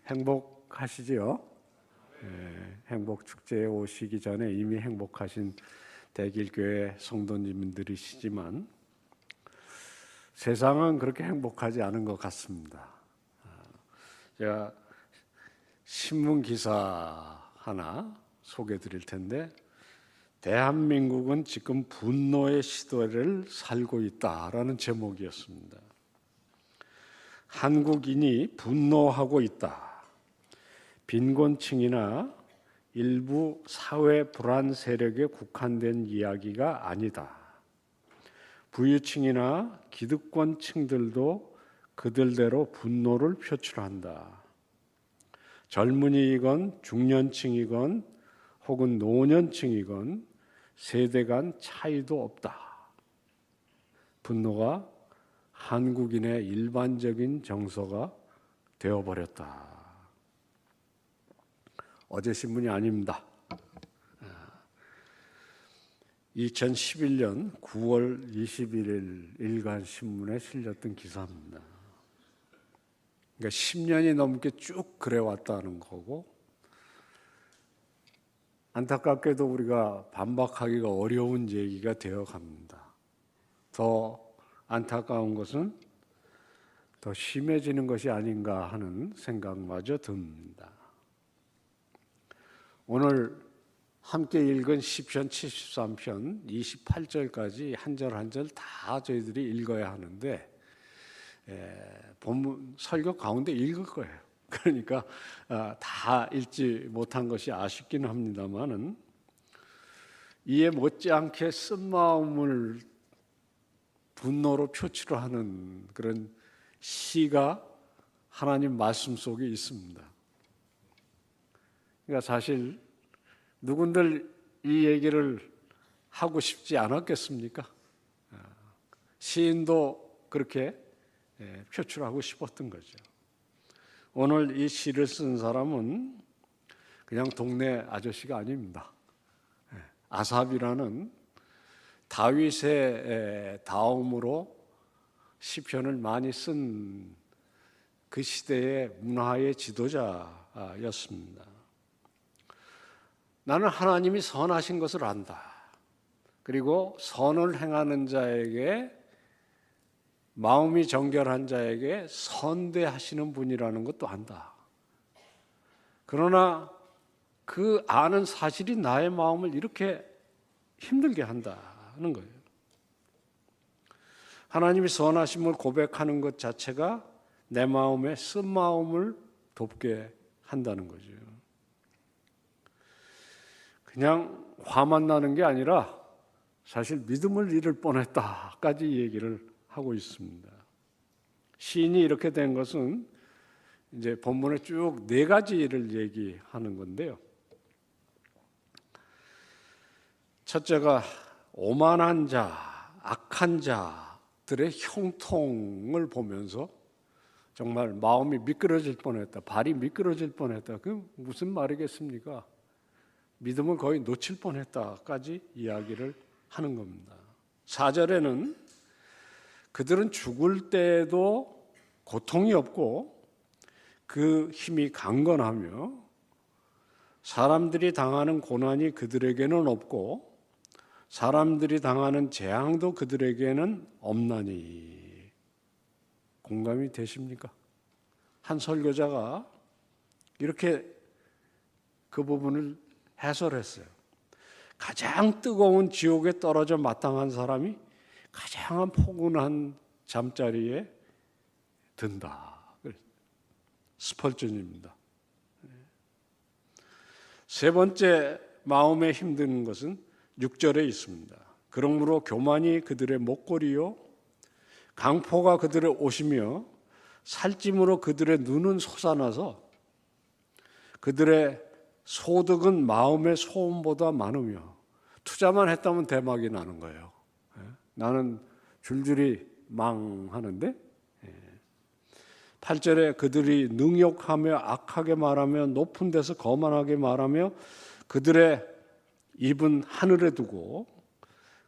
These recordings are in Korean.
행복하시지요? 행복 축제에 오시기 전에 이미 행복하신 대길교회 성도님들이시지만 세상은 그렇게 행복하지 않은 것 같습니다. 제가 신문 기사 하나 소개해 드릴 텐데, 대한민국은 지금 분노의 시대를 살고 있다라는 제목이었습니다. 한국인이 분노하고 있다. 빈곤층이나 일부 사회 불안 세력에 국한된 이야기가 아니다. 부유층이나 기득권층들도 그들대로 분노를 표출한다. 젊은이이건 중년층이건 혹은 노년층이건 세대 간 차이도 없다. 분노가 한국인의 일반적인 정서가 되어버렸다. 어제 신문이 아닙니다. 2011년 9월 21일 일간신문에 실렸던 기사입니다. 그러니까 10년이 넘게 쭉 그래왔다는 거고, 안타깝게도 우리가 반박하기가 어려운 얘기가 되어갑니다. 더 안타까운 것은 더 심해지는 것이 아닌가 하는 생각마저 듭니다. 오늘 함께 읽은 시편 73편 28절까지 한 절 한 절 다 저희들이 읽어야 하는데 본문 설교 가운데 읽을 거예요. 그러니까 다 읽지 못한 것이 아쉽긴 합니다만은, 이에 못지않게 쓴마음을 분노로 표출하는 그런 시가 하나님 말씀 속에 있습니다. 그러니까 사실 누군들 이 얘기를 하고 싶지 않았겠습니까? 시인도 그렇게 표출하고 싶었던 거죠. 오늘 이 시를 쓴 사람은 그냥 동네 아저씨가 아닙니다. 아삽이라는 다윗의 다음으로 시편을 많이 쓴 그 시대의 문화의 지도자였습니다. 나는 하나님이 선하신 것을 안다. 그리고 선을 행하는 자에게, 마음이 정결한 자에게 선대하시는 분이라는 것도 안다. 그러나 그 아는 사실이 나의 마음을 이렇게 힘들게 한다는 거예요. 하나님이 선하심을 고백하는 것 자체가 내 마음의 쓴마음을 돕게 한다는 거죠. 그냥 화만 나는 게 아니라 사실 믿음을 잃을 뻔했다까지 얘기를 하고 있습니다. 시인이 이렇게 된 것은 이제 본문에 쭉 네 가지를 얘기하는 건데요. 첫째가 오만한 자, 악한 자들의 형통을 보면서 정말 마음이 미끄러질 뻔했다, 발이 미끄러질 뻔했다. 그 무슨 말이겠습니까? 믿음을 거의 놓칠 뻔했다까지 이야기를 하는 겁니다. 4절에는 그들은 죽을 때에도 고통이 없고 그 힘이 강건하며 사람들이 당하는 고난이 그들에게는 없고 사람들이 당하는 재앙도 그들에게는 없나니. 공감이 되십니까? 한 설교자가 이렇게 그 부분을 해설했어요. 가장 뜨거운 지옥에 떨어져 마땅한 사람이 가장 포근한 잠자리에 든다. 스펄전입니다. 세 번째 마음에 힘드는 것은 6절에 있습니다. 그러므로 교만이 그들의 목걸이요 강포가 그들의 옷이며 살찜으로 그들의 눈은 솟아나서 그들의 소득은 마음의 소음보다 많으며. 투자만 했다면 대박이 나는 거예요. 나는 줄줄이 망하는데. 8절에 그들이 능욕하며 악하게 말하며 높은 데서 거만하게 말하며 그들의 입은 하늘에 두고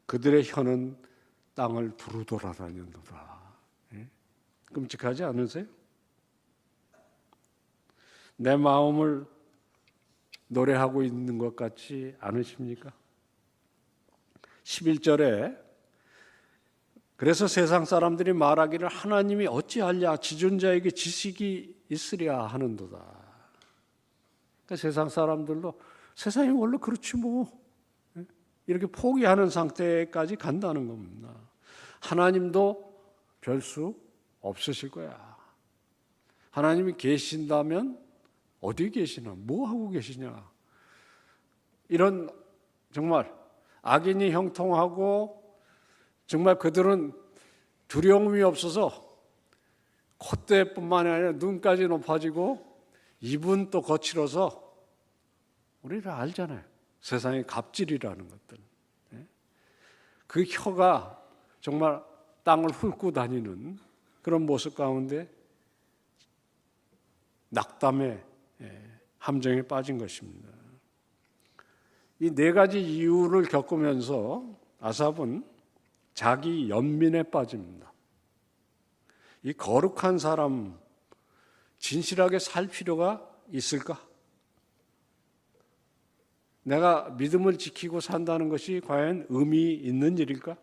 그들의 혀는 땅을 두루 돌아다니는도다. 끔찍하지 않으세요? 내 마음을 노래하고 있는 것 같지 않으십니까? 11절에 그래서 세상 사람들이 말하기를 하나님이 어찌하랴 지존자에게 지식이 있으랴 하는도다. 그러니까 세상 사람들도 세상이 원래 그렇지 뭐 이렇게 포기하는 상태까지 간다는 겁니다. 하나님도 별 수 없으실 거야. 하나님이 계신다면 어디 계시나? 뭐 하고 계시냐? 이런 정말 악인이 형통하고 정말 그들은 두려움이 없어서 콧대뿐만 아니라 눈까지 높아지고 입은 또 거칠어서 우리를 알잖아요. 세상의 갑질이라는 것들. 그 혀가 정말 땅을 훑고 다니는 그런 모습 가운데 낙담의 함정에 빠진 것입니다. 이 네 가지 이유를 겪으면서 아삽은 자기 연민에 빠집니다. 이 거룩한 사람 진실하게 살 필요가 있을까? 내가 믿음을 지키고 산다는 것이 과연 의미 있는 일일까?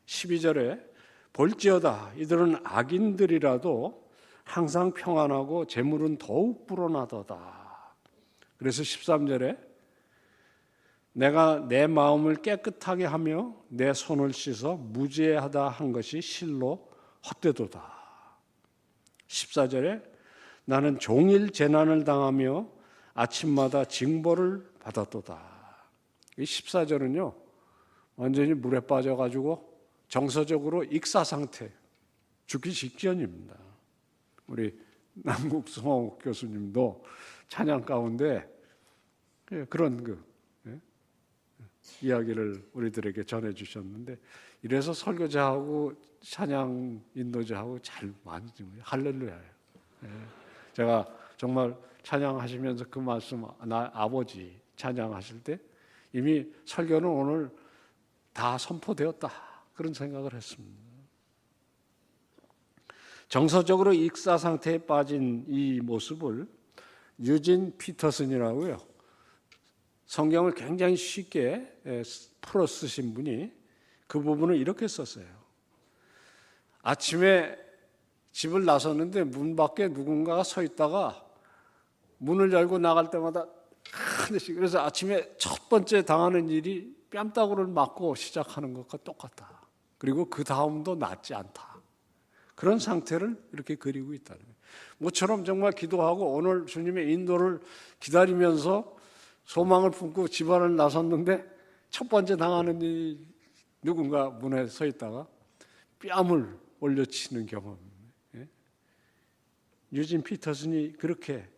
12절에 볼지어다 이들은 악인들이라도 항상 평안하고 재물은 더욱 불어나도다. 그래서 13절에 내가 내 마음을 깨끗하게 하며 내 손을 씻어 무죄하다 한 것이 실로 헛되도다. 14절에 나는 종일 재난을 당하며 아침마다 징벌을 받았도다. 이 14절은요 완전히 물에 빠져가지고 정서적으로 익사 상태, 죽기 직전입니다. 우리 남국성 교수님도 찬양 가운데 그런 이야기를 우리들에게 전해주셨는데 이래서 설교자하고 찬양 인도자하고 잘 맞는 거예요. 할렐루야예요. 제가 정말 찬양하시면서 그 말씀 나 아버지 찬양하실 때 이미 설교는 오늘 다 선포되었다 그런 생각을 했습니다. 정서적으로 익사 상태에 빠진 이 모습을 유진 피터슨이라고요. 성경을 굉장히 쉽게 풀어 쓰신 분이 그 부분을 이렇게 썼어요. 아침에 집을 나섰는데 문 밖에 누군가가 서 있다가 문을 열고 나갈 때마다 그래서 아침에 첫 번째 당하는 일이 뺨따구를 맞고 시작하는 것과 똑같다. 그리고 그 다음도 낫지 않다. 그런 상태를 이렇게 그리고 있다는 거예요. 모처럼 정말 기도하고 오늘 주님의 인도를 기다리면서 소망을 품고 집안을 나섰는데 첫 번째 당하는 일이 누군가 문에 서 있다가 뺨을 올려치는 경험입니다. 유진 피터슨이 그렇게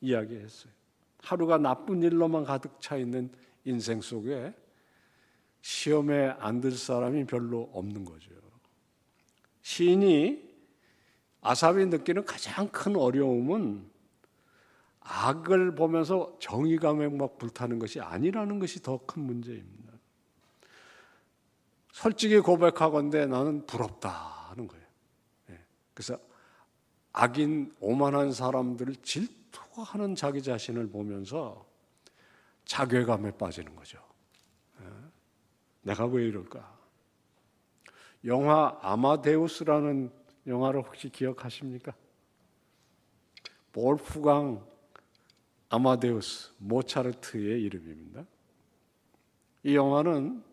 이야기했어요. 하루가 나쁜 일로만 가득 차 있는 인생 속에 시험에 안 들 사람이 별로 없는 거죠. 시인이 아삽이 느끼는 가장 큰 어려움은 악을 보면서 정의감에 막 불타는 것이 아니라는 것이 더 큰 문제입니다. 솔직히 고백하건대 나는 부럽다 하는 거예요. 그래서 악인 오만한 사람들을 질투하는 자기 자신을 보면서 자괴감에 빠지는 거죠. 내가 왜 이럴까? 영화 아마데우스라는 영화를 혹시 기억하십니까? 볼프강 아마데우스 모차르트의 이름입니다. 이 영화는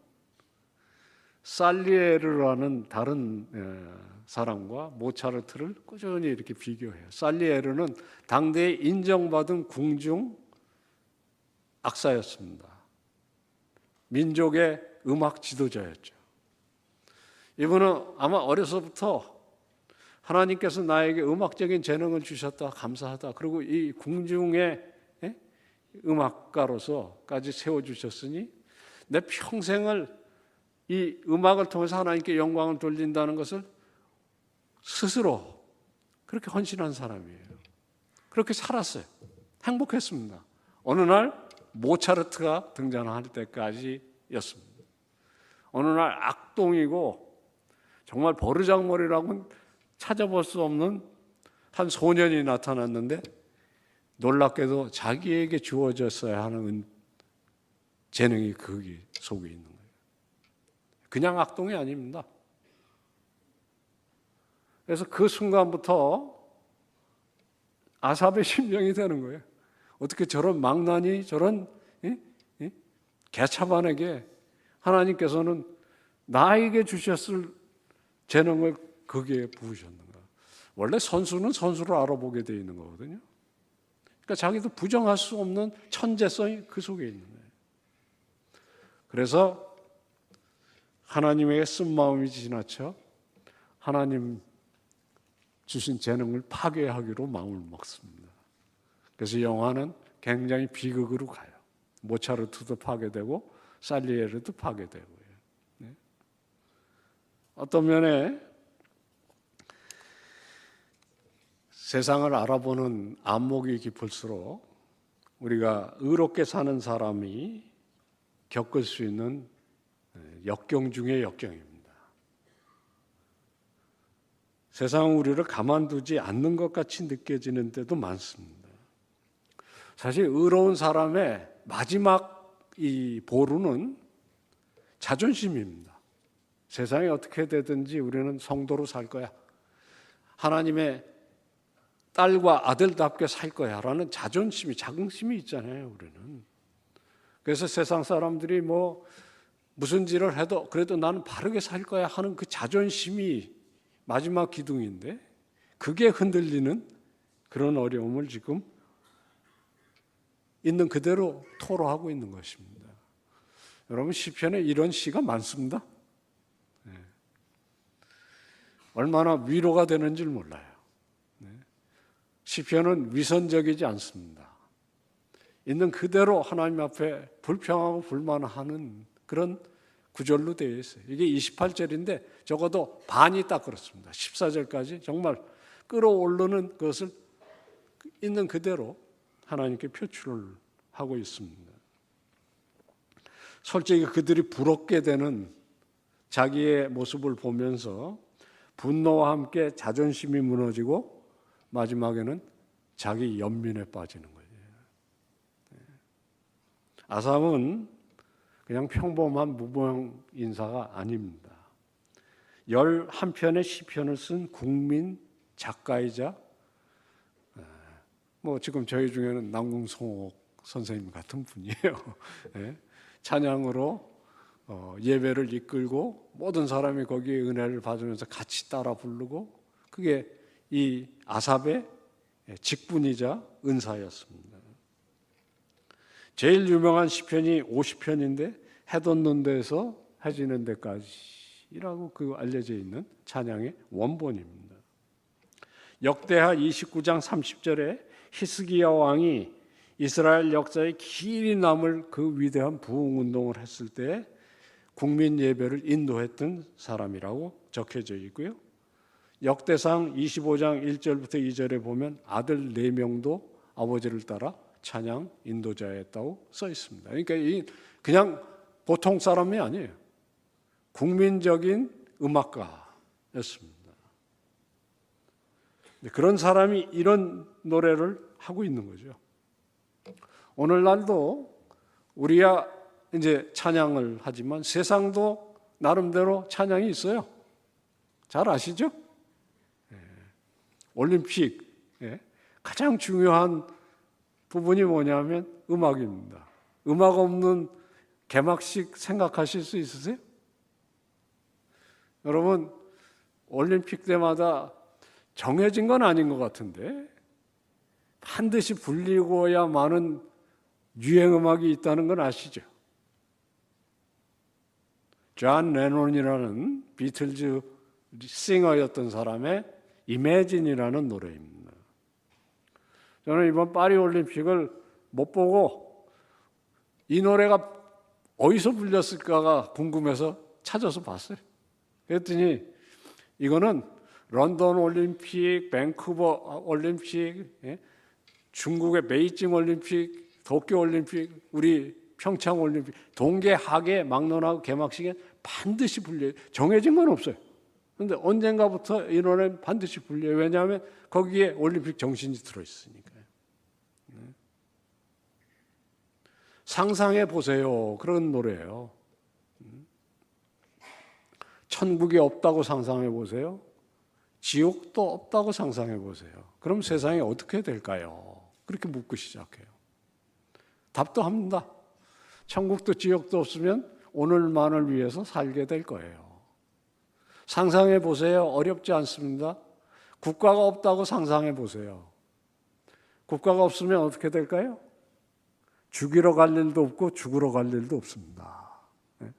살리에르라는 다른 사람과 모차르트를 꾸준히 이렇게 비교해요. 살리에르는 당대에 인정받은 궁중 악사였습니다. 민족의 음악 지도자였죠. 이분은 아마 어려서부터 하나님께서 나에게 음악적인 재능을 주셨다 감사하다. 그리고 이 궁중의 음악가로서까지 세워주셨으니 내 평생을 이 음악을 통해서 하나님께 영광을 돌린다는 것을 스스로 그렇게 헌신한 사람이에요. 그렇게 살았어요. 행복했습니다. 어느 날 모차르트가 등장할 때까지였습니다. 어느 날 악동이고 정말 버르장머리라고는 찾아볼 수 없는 한 소년이 나타났는데 놀랍게도 자기에게 주어졌어야 하는 재능이 거기 속에 있는 거예요. 그냥 악동이 아닙니다. 그래서 그 순간부터 아삽의 심정이 되는 거예요. 어떻게 저런 망나니, 저런 개차반에게 하나님께서는 나에게 주셨을 재능을 거기에 부으셨는가. 원래 선수는 선수를 알아보게 되어 있는 거거든요. 그러니까 자기도 부정할 수 없는 천재성이 그 속에 있는 거예요. 그래서 하나님에게 쓴 마음이 지나쳐 하나님 주신 재능을 파괴하기로 마음을 먹습니다. 그래서 영화는 굉장히 비극으로 가요. 모차르트도 파괴되고 살리에르도 파괴되고요. 네. 어떤 면에 세상을 알아보는 안목이 깊을수록 우리가 의롭게 사는 사람이 겪을 수 있는 역경 중의 역경입니다. 세상은 우리를 가만두지 않는 것 같이 느껴지는 때도 많습니다. 사실 의로운 사람의 마지막 이 보루는 자존심입니다. 세상이 어떻게 되든지 우리는 성도로 살 거야. 하나님의 딸과 아들답게 살 거야 라는 자존심이, 자긍심이 있잖아요, 우리는. 그래서 세상 사람들이 무슨 일을 해도 그래도 나는 바르게 살 거야 하는 그 자존심이 마지막 기둥인데 그게 흔들리는 그런 어려움을 지금 있는 그대로 토로하고 있는 것입니다. 여러분, 시편에 이런 시가 많습니다. 네. 얼마나 위로가 되는지 몰라요. 네. 시편은 위선적이지 않습니다. 있는 그대로 하나님 앞에 불평하고 불만하는 그런 구절로 되어 있어요. 이게 28절인데 적어도 반이 딱 그렇습니다. 14절까지 정말 끌어오르는 것을 있는 그대로 하나님께 표출을 하고 있습니다. 솔직히 그들이 부럽게 되는 자기의 모습을 보면서 분노와 함께 자존심이 무너지고 마지막에는 자기 연민에 빠지는 거예요. 아삽은 그냥 평범한 무모한 인사가 아닙니다. 11편의 시편을 쓴 국민 작가이자 지금 저희 중에는 남궁성옥 선생님 같은 분이에요. 네. 찬양으로 예배를 이끌고 모든 사람이 거기에 은혜를 받으면서 같이 따라 부르고 그게 이 아삽의 직분이자 은사였습니다. 제일 유명한 시편이 50편인데 해 돋는 데에서 해 지는 데까지라고 알려져 있는 찬양의 원본입니다. 역대하 29장 30절에 히스기야 왕이 이스라엘 역사에 길이 남을 그 위대한 부흥운동을 했을 때 국민 예배를 인도했던 사람이라고 적혀져 있고요. 역대상 25장 1절부터 2절에 보면 아들 4명도 아버지를 따라 찬양 인도자였다고 써 있습니다. 그러니까 그냥 보통 사람이 아니에요. 국민적인 음악가였습니다. 그런 사람이 이런 노래를 하고 있는 거죠. 오늘날도 우리야 이제 찬양을 하지만 세상도 나름대로 찬양이 있어요. 잘 아시죠? 올림픽 가장 중요한 부분이 뭐냐면 음악입니다. 음악 없는 개막식 생각하실 수 있으세요? 여러분, 올림픽 때마다 정해진 건 아닌 것 같은데 반드시 불리고야 많은 유행음악이 있다는 건 아시죠? 존 레논이라는 비틀즈 싱어였던 사람의 이매진이라는 노래입니다. 저는 이번 파리 올림픽을 못 보고 이 노래가 어디서 불렸을까가 궁금해서 찾아서 봤어요. 그랬더니 이거는 런던 올림픽, 밴쿠버 올림픽, 중국의 베이징 올림픽, 도쿄 올림픽, 우리 평창 올림픽, 동계, 하계, 막론하고 개막식에 반드시 불려요. 정해진 건 없어요. 그런데 언젠가부터 인원에 반드시 불려요. 왜냐하면 거기에 올림픽 정신이 들어있으니까요. 상상해 보세요. 그런 노래예요. 천국이 없다고 상상해 보세요. 지옥도 없다고 상상해 보세요. 그럼 세상이 어떻게 될까요? 그렇게 묻고 시작해요. 답도 합니다. 천국도 지옥도 없으면 오늘만을 위해서 살게 될 거예요. 상상해 보세요. 어렵지 않습니다. 국가가 없다고 상상해 보세요. 국가가 없으면 어떻게 될까요? 죽이러 갈 일도 없고 죽으러 갈 일도 없습니다. 네?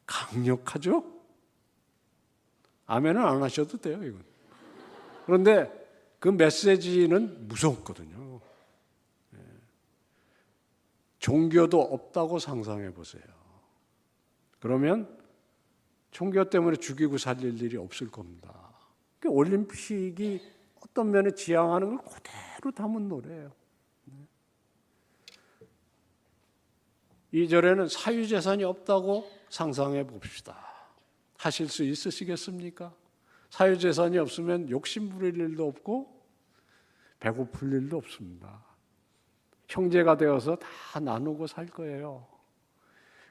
강력하죠? 아멘은 안 하셔도 돼요, 이건. 그런데 그 메시지는 무섭거든요. 네. 종교도 없다고 상상해 보세요. 그러면 종교 때문에 죽이고 살릴 일이 없을 겁니다. 그러니까 올림픽이 어떤 면에 지향하는 걸 그대로 담은 노래예요. 2절에는 사유재산이 없다고 상상해 봅시다. 하실 수 있으시겠습니까? 사유재산이 없으면 욕심 부릴 일도 없고 배고플 일도 없습니다. 형제가 되어서 다 나누고 살 거예요.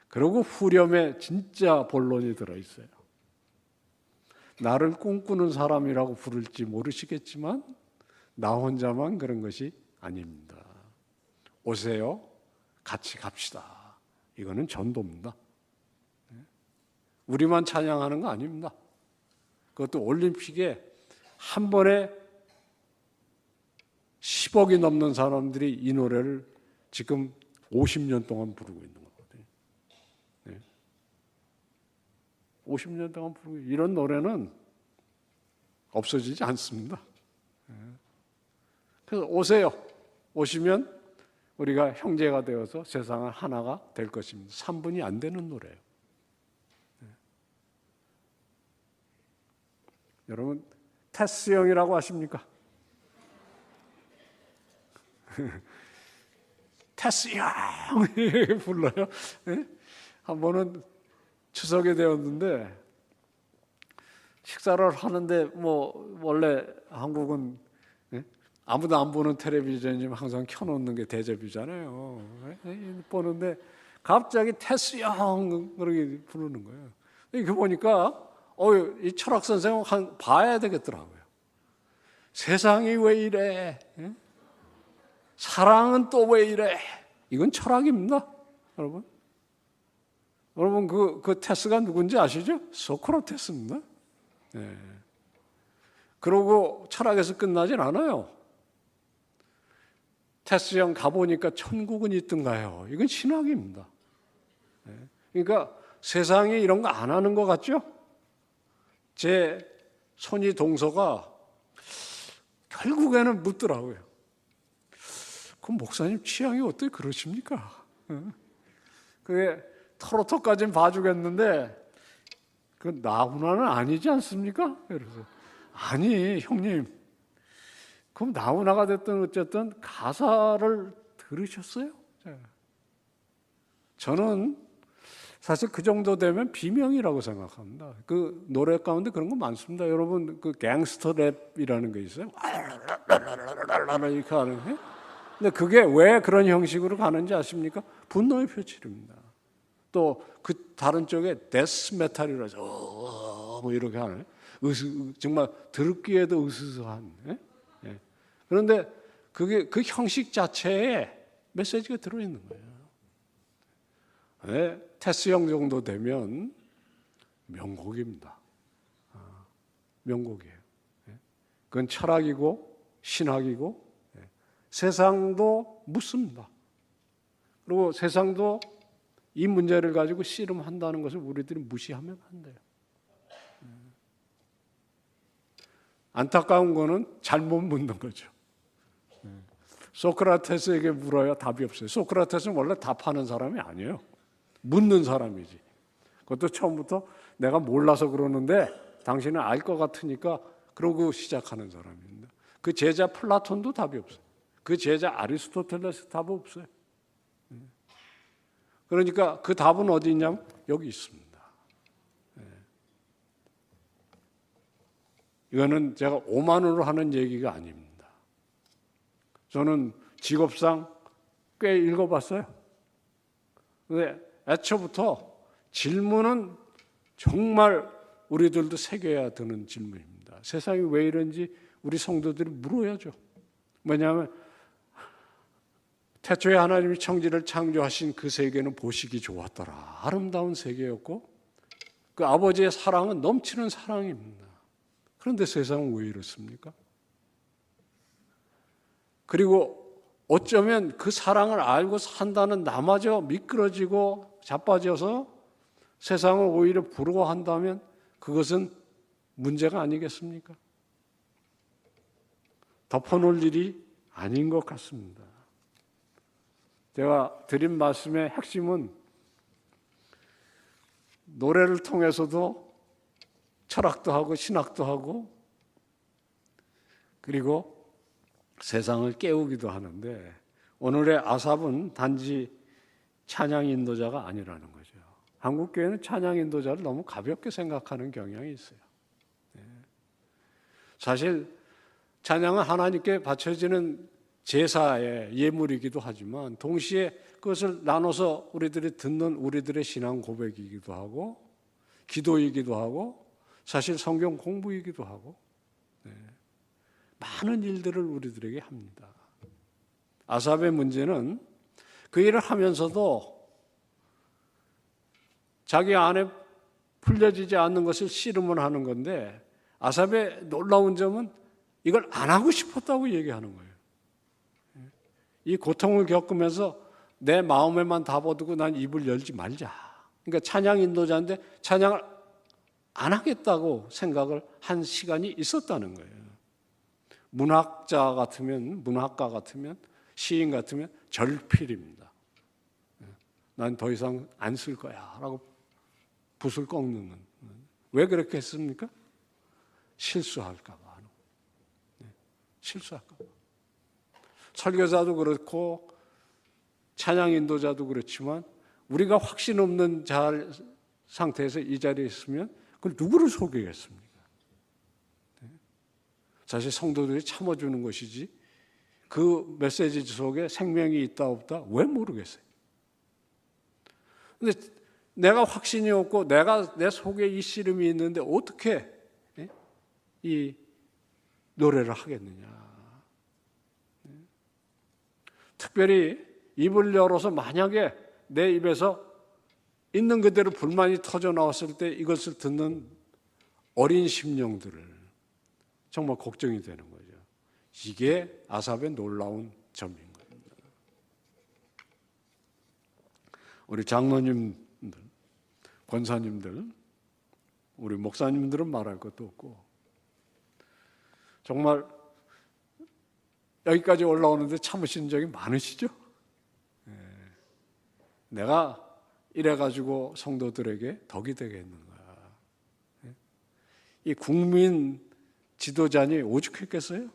그리고 후렴에 진짜 본론이 들어있어요. 나를 꿈꾸는 사람이라고 부를지 모르시겠지만 나 혼자만 그런 것이 아닙니다. 오세요. 같이 갑시다. 이거는 전도입니다. 우리만 찬양하는 거 아닙니다. 그것도 올림픽에 한 번에 10억이 넘는 사람들이 이 노래를 지금 50년 동안 부르고 있는 거거든요. 네. 50년 동안 부르고 이런 노래는 없어지지 않습니다. 그래서 오세요. 오시면 우리가 형제가 되어서 세상은 하나가 될 것입니다. 3분이 안 되는 노래예요. 네. 여러분 테스 형이라고 아십니까? 테스 형 불러요. 네? 한 번은 추석에 되었는데 식사를 하는데 뭐 원래 한국은 아무도 안 보는 텔레비전이면 항상 켜놓는 게 대접이잖아요. 보는데 갑자기 테스 형 그렇게 부르는 거예요. 이렇게 보니까 이 철학 선생은 봐야 되겠더라고요. 세상이 왜 이래? 사랑은 또 왜 이래? 이건 철학입니다, 여러분. 여러분 그 테스가 누군지 아시죠? 소크라테스입니다. 네. 그러고 철학에서 끝나진 않아요. 테스형 가보니까 천국은 있던가요? 이건 신학입니다. 네. 그러니까 세상에 이런 거 안 하는 것 같죠? 제 손이 동서가 결국에는 묻더라고요. 그럼 목사님 취향이 어떻게 그러십니까? 그게 털어터까지는 봐주겠는데 그 나훈아는 아니지 않습니까? 그래서 아니 형님 그럼 나훈아가 됐든 어쨌든 가사를 들으셨어요? 저는 사실 그 정도 되면 비명이라고 생각합니다. 그 노래 가운데 그런 거 많습니다. 여러분 그 갱스터 랩이라는 게 있어요. 이렇게 하는 게. 근데 그게 왜 그런 형식으로 가는지 아십니까? 분노의 표출입니다. 또 그 다른 쪽에 데스 메탈이라서 뭐 이렇게 하는 정말 들기에도 으스스한. 예? 그런데 그게 그 형식 자체에 메시지가 들어있는 거예요. 네, 테스형 정도 되면 명곡입니다. 명곡이에요. 그건 철학이고 신학이고 세상도 묻습니다. 그리고 세상도 이 문제를 가지고 씨름한다는 것을 우리들이 무시하면 안 돼요. 안타까운 거는 잘못 묻는 거죠. 소크라테스에게 물어야 답이 없어요. 소크라테스는 원래 답하는 사람이 아니에요. 묻는 사람이지. 그것도 처음부터 내가 몰라서 그러는데 당신은 알 것 같으니까 그러고 시작하는 사람입니다. 그 제자 플라톤도 답이 없어요. 그 제자 아리스토텔레스 답 없어요. 그러니까 그 답은 어디 있냐면 여기 있습니다. 이거는 제가 오만으로 하는 얘기가 아닙니다. 저는 직업상 꽤 읽어봤어요. 근데 애초부터 질문은 정말 우리들도 새겨야 되는 질문입니다. 세상이 왜 이런지 우리 성도들이 물어야죠. 뭐냐면 태초에 하나님이 천지를 창조하신 그 세계는 보시기 좋았더라. 아름다운 세계였고 그 아버지의 사랑은 넘치는 사랑입니다. 그런데 세상은 왜 이렇습니까? 그리고 어쩌면 그 사랑을 알고 산다는 나마저 미끄러지고 자빠져서 세상을 오히려 부러워한다면 그것은 문제가 아니겠습니까? 덮어놓을 일이 아닌 것 같습니다. 제가 드린 말씀의 핵심은 노래를 통해서도 철학도 하고 신학도 하고 그리고 세상을 깨우기도 하는데 오늘의 아삽은 단지 찬양 인도자가 아니라는 거죠. 한국 교회는 찬양 인도자를 너무 가볍게 생각하는 경향이 있어요. 사실 찬양은 하나님께 바쳐지는 제사의 예물이기도 하지만 동시에 그것을 나눠서 우리들이 듣는 우리들의 신앙 고백이기도 하고 기도이기도 하고 사실 성경 공부이기도 하고 많은 일들을 우리들에게 합니다. 아삽의 문제는 그 일을 하면서도 자기 안에 풀려지지 않는 것을 씨름을 하는 건데 아삽의 놀라운 점은 이걸 안 하고 싶었다고 얘기하는 거예요. 이 고통을 겪으면서 내 마음에만 답어두고 난 입을 열지 말자. 그러니까 찬양 인도자인데 찬양을 안 하겠다고 생각을 한 시간이 있었다는 거예요. 문학자 같으면, 문학가 같으면, 시인 같으면 절필입니다. 난 더 이상 안 쓸 거야 라고 붓을 꺾는. 왜 그렇게 했습니까? 실수할까 봐. 실수할까 봐. 설교자도 그렇고 찬양 인도자도 그렇지만 우리가 확신 없는 상태에서 이 자리에 있으면 그걸 누구를 속이겠습니까? 사실 성도들이 참아주는 것이지 그 메시지 속에 생명이 있다 없다 왜 모르겠어요. 근데 내가 확신이 없고 내가 내 속에 이 씨름이 있는데 어떻게 이 노래를 하겠느냐. 특별히 입을 열어서 만약에 내 입에서 있는 그대로 불만이 터져 나왔을 때 이것을 듣는 어린 심령들을 정말 걱정이 되는 거죠. 이게 아삽의 놀라운 점인 겁니다. 우리 장로님들, 권사님들, 우리 목사님들은 말할 것도 없고 정말 여기까지 올라오는데 참으신 적이 많으시죠? 내가 이래가지고 성도들에게 덕이 되겠는가. 이 국민 지도자니 오죽했겠어요?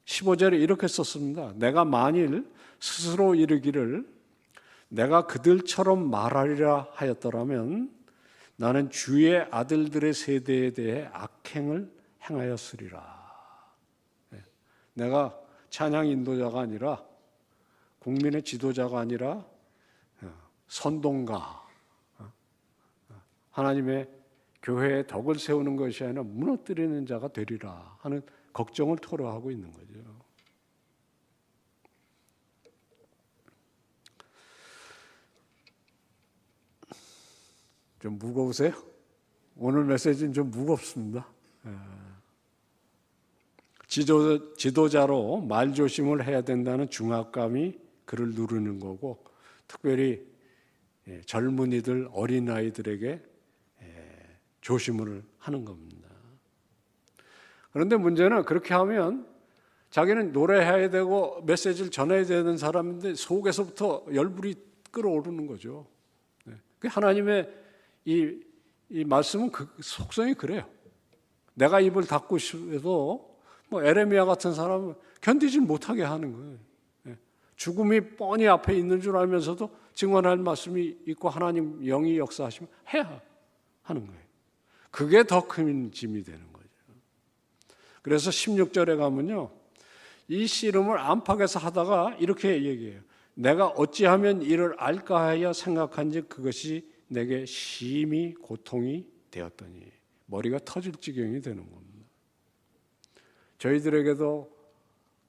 15절에 이렇게 썼습니다. 내가 만일 스스로 이르기를 내가 그들처럼 말하리라 하였더라면 나는 주의 아들들의 세대에 대해 악행을 행하였으리라. 내가 찬양 인도자가 아니라 국민의 지도자가 아니라 선동가, 하나님의 교회에 덕을 세우는 것이 아니라 무너뜨리는 자가 되리라 하는 걱정을 토로하고 있는 거죠. 좀 무거우세요? 오늘 메시지는 좀 무겁습니다. 지도자로 말조심을 해야 된다는 중압감이 그를 누르는 거고 특별히 젊은이들, 어린아이들에게 조심을 하는 겁니다. 그런데 문제는 그렇게 하면 자기는 노래해야 되고 메시지를 전해야 되는 사람인데 속에서부터 열불이 끓어오르는 거죠. 하나님의 이 말씀은 그 속성이 그래요. 내가 입을 닫고 싶어도 에레미야 같은 사람은 견디질 못하게 하는 거예요. 죽음이 뻔히 앞에 있는 줄 알면서도 증언할 말씀이 있고 하나님 영이 역사하시면 해야 하는 거예요. 그게 더 큰 짐이 되는 거죠. 그래서 16절에 가면요, 이 씨름을 안팎에서 하다가 이렇게 얘기해요. 내가 어찌하면 이를 알까 하여 생각한즉 그것이 내게 심히 고통이 되었더니, 머리가 터질 지경이 되는 겁니다. 저희들에게도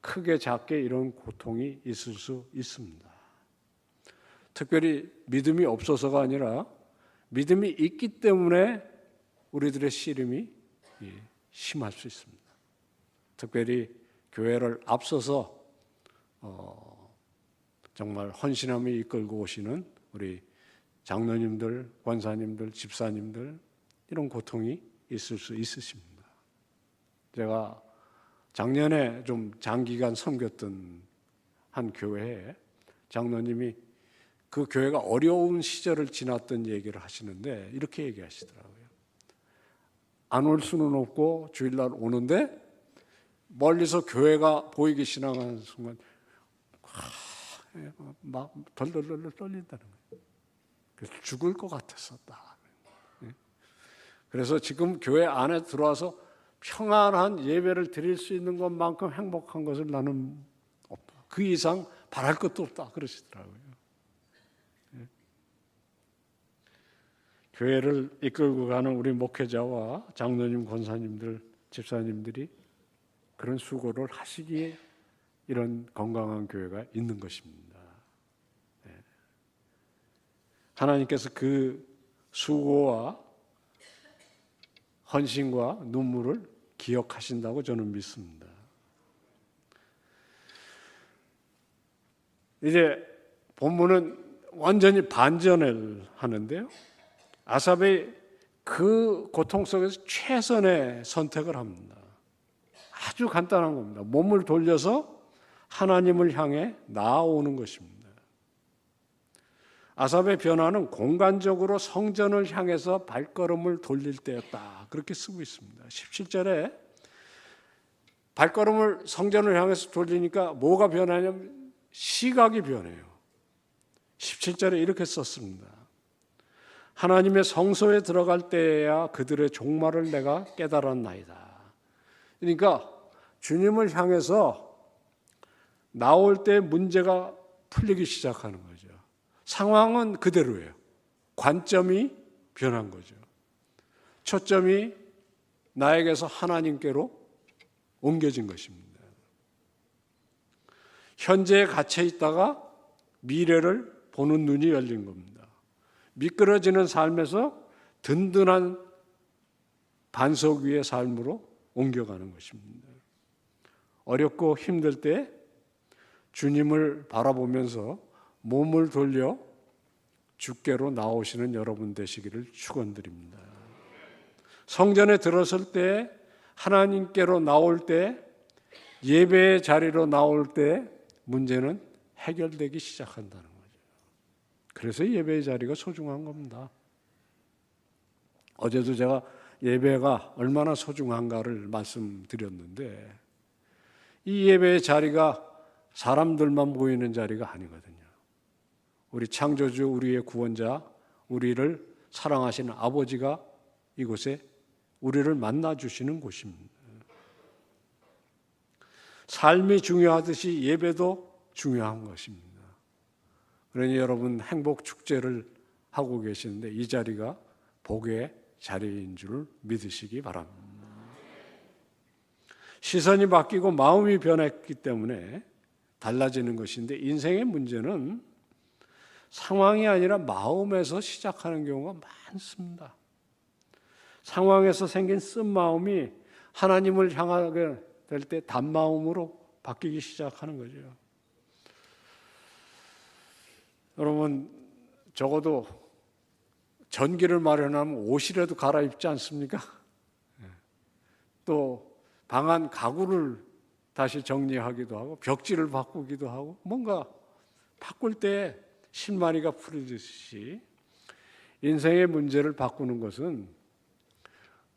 크게 작게 이런 고통이 있을 수 있습니다. 특별히 믿음이 없어서가 아니라 믿음이 있기 때문에 우리들의 씨름이 심할 수 있습니다. 특별히 교회를 앞서서 정말 헌신함이 이끌고 오시는 우리 장로님들, 권사님들, 집사님들, 이런 고통이 있을 수 있으십니다. 제가 작년에 좀 장기간 섬겼던 한 교회에 장로님이 그 교회가 어려운 시절을 지났던 얘기를 하시는데 이렇게 얘기하시더라고요. 안 올 수는 없고 주일날 오는데 멀리서 교회가 보이기 시작하는 순간 막 덜덜덜 떨린다는 거예요. 그래서 죽을 것 같았었다. 그래서 지금 교회 안에 들어와서 평안한 예배를 드릴 수 있는 것만큼 행복한 것을 나는 없다. 그 이상 바랄 것도 없다. 그러시더라고요. 교회를 이끌고 가는 우리 목회자와 장로님, 권사님들, 집사님들이 그런 수고를 하시기에 이런 건강한 교회가 있는 것입니다. 하나님께서 그 수고와 헌신과 눈물을 기억하신다고 저는 믿습니다. 이제 본문은 완전히 반전을 하는데요. 아삽이 그 고통 속에서 최선의 선택을 합니다. 아주 간단한 겁니다. 몸을 돌려서 하나님을 향해 나아오는 것입니다. 아삽의 변화는 공간적으로 성전을 향해서 발걸음을 돌릴 때였다. 그렇게 쓰고 있습니다. 17절에 발걸음을 성전을 향해서 돌리니까 뭐가 변하냐면 시각이 변해요. 17절에 이렇게 썼습니다. 하나님의 성소에 들어갈 때에야 그들의 종말을 내가 깨달았나이다. 그러니까 주님을 향해서 나올 때 문제가 풀리기 시작하는 거죠. 상황은 그대로예요. 관점이 변한 거죠. 초점이 나에게서 하나님께로 옮겨진 것입니다. 현재에 갇혀 있다가 미래를 보는 눈이 열린 겁니다. 미끄러지는 삶에서 든든한 반석 위의 삶으로 옮겨가는 것입니다. 어렵고 힘들 때 주님을 바라보면서 몸을 돌려 주께로 나오시는 여러분 되시기를 축원드립니다. 성전에 들어설 때, 하나님께로 나올 때, 예배의 자리로 나올 때 문제는 해결되기 시작한다는 거죠. 그래서 예배의 자리가 소중한 겁니다. 어제도 제가 예배가 얼마나 소중한가를 말씀드렸는데, 이 예배의 자리가 사람들만 모이는 자리가 아니거든요. 우리 창조주, 우리의 구원자, 우리를 사랑하시는 아버지가 이곳에 우리를 만나주시는 곳입니다. 삶이 중요하듯이 예배도 중요한 것입니다. 그러니 여러분 행복 축제를 하고 계시는데 이 자리가 복의 자리인 줄 믿으시기 바랍니다. 시선이 바뀌고 마음이 변했기 때문에 달라지는 것인데, 인생의 문제는 상황이 아니라 마음에서 시작하는 경우가 많습니다. 상황에서 생긴 쓴 마음이 하나님을 향하게 될 때 단마음으로 바뀌기 시작하는 거죠. 여러분, 적어도 전기를 마련하면 옷이라도 갈아입지 않습니까? 또 방안 가구를 다시 정리하기도 하고 벽지를 바꾸기도 하고 뭔가 바꿀 때 실마리가 풀리듯이 인생의 문제를 바꾸는 것은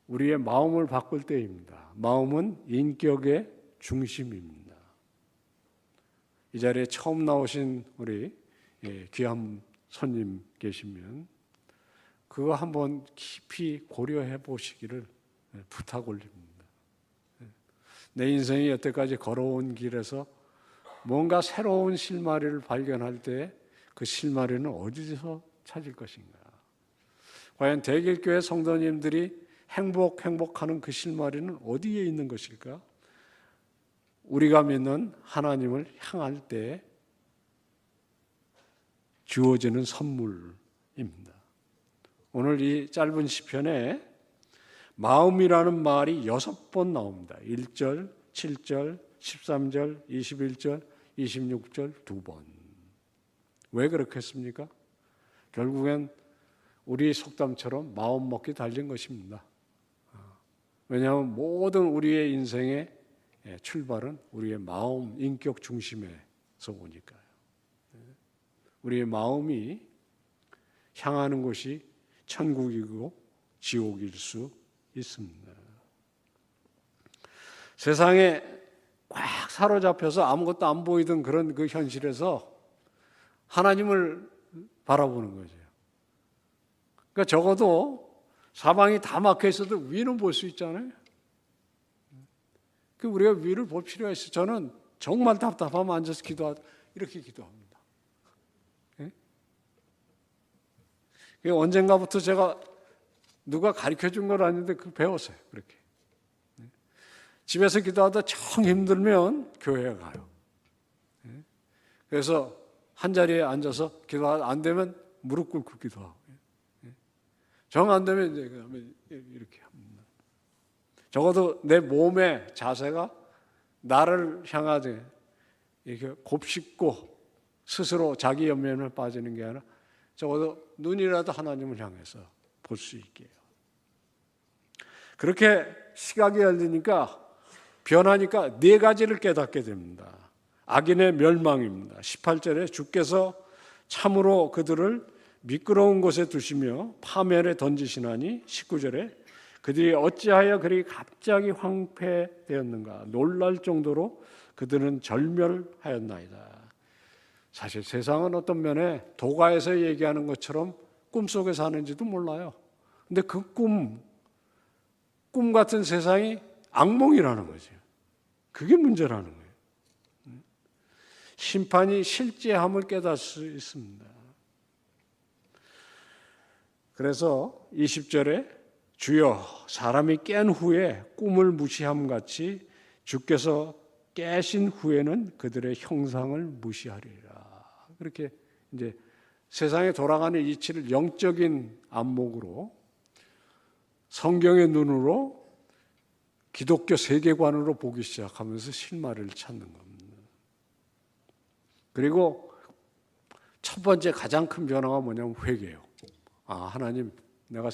우리의 마음을 바꿀 때입니다. 마음은 인격의 중심입니다. 이 자리에 처음 나오신 우리 귀한 손님 계시면 그거 한번 깊이 고려해 보시기를 부탁 올립니다. 내 인생이 여태까지 걸어온 길에서 뭔가 새로운 실마리를 발견할 때 그 실마리는 어디서 찾을 것인가? 과연 대길교회 성도님들이 행복하는 그 실마리는 어디에 있는 것일까? 우리가 믿는 하나님을 향할 때 주어지는 선물입니다. 오늘 이 짧은 시편에 마음이라는 말이 6번 나옵니다. 1절, 7절, 13절, 21절, 26절 2번. 왜 그렇겠습니까? 결국엔 우리 속담처럼 마음 먹기 달린 것입니다. 왜냐하면 모든 우리의 인생의 출발은 우리의 마음, 인격 중심에서 오니까요. 우리의 마음이 향하는 곳이 천국이고 지옥일 수 있습니다. 세상에 꽉 사로잡혀서 아무것도 안 보이던 그런 그 현실에서 하나님을 바라보는 거죠. 그러니까 적어도 사방이 다 막혀 있어도 위는 볼 수 있잖아요. 그 우리가 위를 볼 필요가 있어요. 저는 정말 답답하면 앉아서 이렇게 기도합니다. 예? 언젠가부터 제가 누가 가르쳐 준 건 아닌데 그 배웠어요. 그렇게. 집에서 기도하다 정 힘들면 교회에 가요. 그래서 한 자리에 앉아서 기도하다 안 되면 무릎 꿇고 기도하고. 정 안 되면 이제 이렇게 합니다. 적어도 내 몸의 자세가 나를 향하되 이렇게 곱씹고 스스로 자기 연면에 빠지는 게 아니라 적어도 눈이라도 하나님을 향해서 볼 수 있게요. 그렇게 시각이 열리니까 변하니까 4가지를 깨닫게 됩니다. 악인의 멸망입니다. 18절에 주께서 참으로 그들을 미끄러운 곳에 두시며 파멸에 던지시나니 19절에 그들이 어찌하여 그리 갑자기 황폐되었는가 놀랄 정도로 그들은 절멸하였나이다. 사실 세상은 어떤 면에 도가에서 얘기하는 것처럼 꿈속에 사는지도 몰라요. 근데 그 꿈 같은 세상이 악몽이라는 거죠. 그게 문제라는 거예요. 심판이 실제함을 깨달을 수 있습니다. 그래서 20절에 주여 사람이 깬 후에 꿈을 무시함 같이 주께서 깨신 후에는 그들의 형상을 무시하리라. 그렇게 이제 세상에 돌아가는 이치를 영적인 안목으로 성경의 눈으로 기독교 세계관으로 보기 시작하면서 실마리를 찾는 겁니다. 그리고 첫 번째 가장 큰 변화가 뭐냐면 회개예요. 하나님, 내가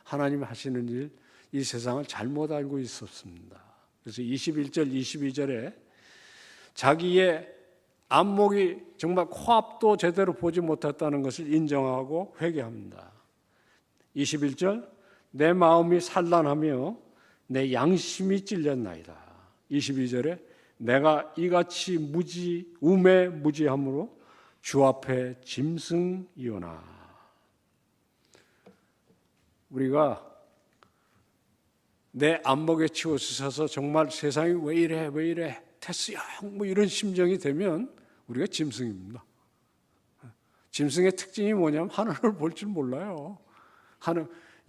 하나님이 하시는 일, 이 세상을 잘못 알고 있었습니다. 그래서 21절, 22절에 자기의 안목이 정말 코앞도 제대로 보지 못했다는 것을 인정하고 회개합니다. 21절, 내 마음이 산란하며 내 양심이 찔렸나이다. 22절에 내가 이같이 무지함으로 주 앞에 짐승이오나. 우리가 내 안목에 치우쳐서 정말 세상이 왜 이래 테스형 뭐 이런 심정이 되면 우리가 짐승입니다. 짐승의 특징이 뭐냐면 하늘을 볼 줄 몰라요.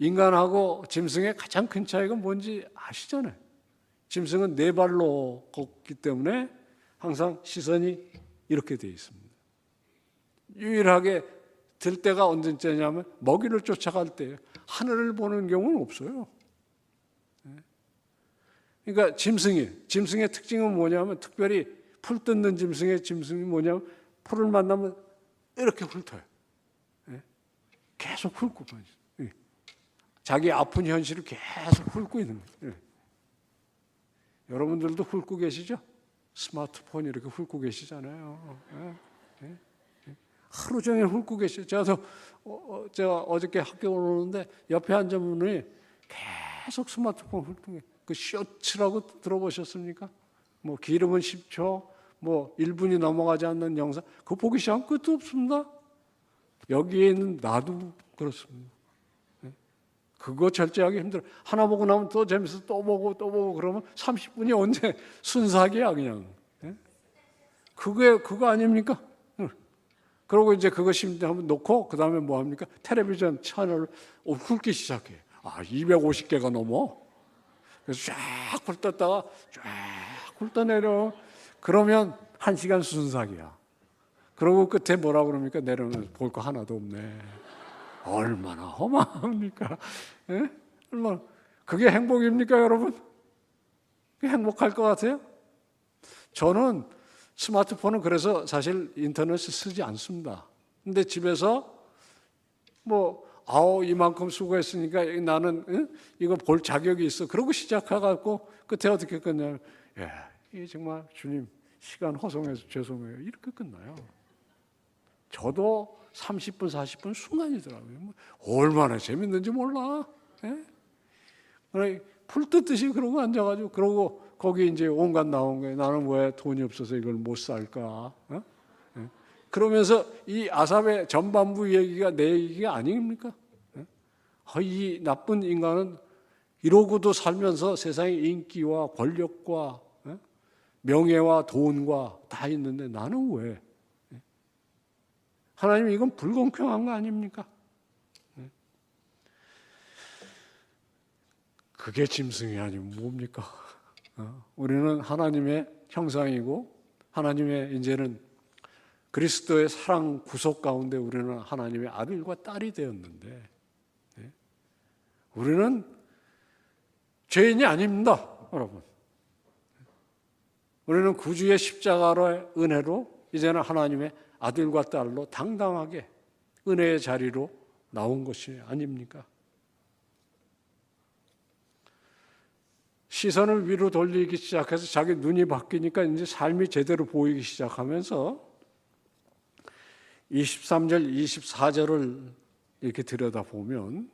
인간하고 짐승의 가장 큰 차이가 뭔지 아시잖아요. 짐승은 4발로 걷기 때문에 항상 시선이 이렇게 되어 있습니다. 유일하게 들 때가 언제냐면 먹이를 쫓아갈 때 하늘을 보는 경우는 없어요. 그러니까 짐승의 특징은 뭐냐면 특별히 풀 뜯는 짐승이 뭐냐면 풀을 만나면 이렇게 훑어요. 계속 훑고 자기 아픈 현실을 계속 훑고 있는 거예요. 여러분들도 훑고 계시죠? 스마트폰 이렇게 훑고 계시잖아요. 하루 종일 훑고 계시죠. 제가 어저께 학교 오는데 옆에 앉은 분이 계속 스마트폰 훑고 계세요. 그 쇼츠라고 들어보셨습니까? 뭐 기름은 10초, 뭐 1분이 넘어가지 않는 영상, 그거 보기 시작하면 끝도 없습니다. 여기에 있는 나도 그렇습니다. 그거 절제하기 힘들어. 하나 보고 나면 또 재밌어. 또 보고 그러면 30분이 언제 순삭이야 그냥. 예? 그거 아닙니까? 그러고 이제 그거 심대 한번 놓고 그 다음에 뭐 합니까? 텔레비전 채널을 훑기 시작해. 250개가 넘어. 그래서 쫙 훑었다가 쫙 훑어내려. 그러면 1시간 순삭이야. 그러고 끝에 뭐라 그럽니까? 내려오면 볼 거 하나도 없네. 얼마나 허망합니까? 예? 얼마나. 그게 행복입니까, 여러분? 그게 행복할 것 같아요? 저는 스마트폰은 그래서 사실 인터넷을 쓰지 않습니다. 근데 집에서 이만큼 수고했으니까 나는 이거 볼 자격이 있어. 그러고 시작해갖고 끝에 어떻게 끝나요? 이게 정말 주님 시간 허송해서 죄송해요. 이렇게 끝나요. 저도 30분, 40분 순간이더라고요. 얼마나 재밌는지 몰라. 풀 뜯듯이 그러고 앉아가지고 그러고 거기 이제 온갖 나온 거예요. 나는 왜 돈이 없어서 이걸 못 살까? 그러면서 이 아삽의 전반부 얘기가 내 얘기가 아닙니까? 이 나쁜 인간은 이러고도 살면서 세상에 인기와 권력과 명예와 돈과 다 있는데 나는 왜? 하나님 이건 불공평한 거 아닙니까? 그게 짐승이 아니면 뭡니까? 우리는 하나님의 형상이고 하나님의 이제는 그리스도의 사랑 구속 가운데 우리는 하나님의 아들과 딸이 되었는데 우리는 죄인이 아닙니다, 여러분. 우리는 구주의 십자가로의 은혜로 이제는 하나님의 아들과 딸로 당당하게 은혜의 자리로 나온 것이 아닙니까? 시선을 위로 돌리기 시작해서 자기 눈이 바뀌니까 이제 삶이 제대로 보이기 시작하면서 23절, 24절을 이렇게 들여다보면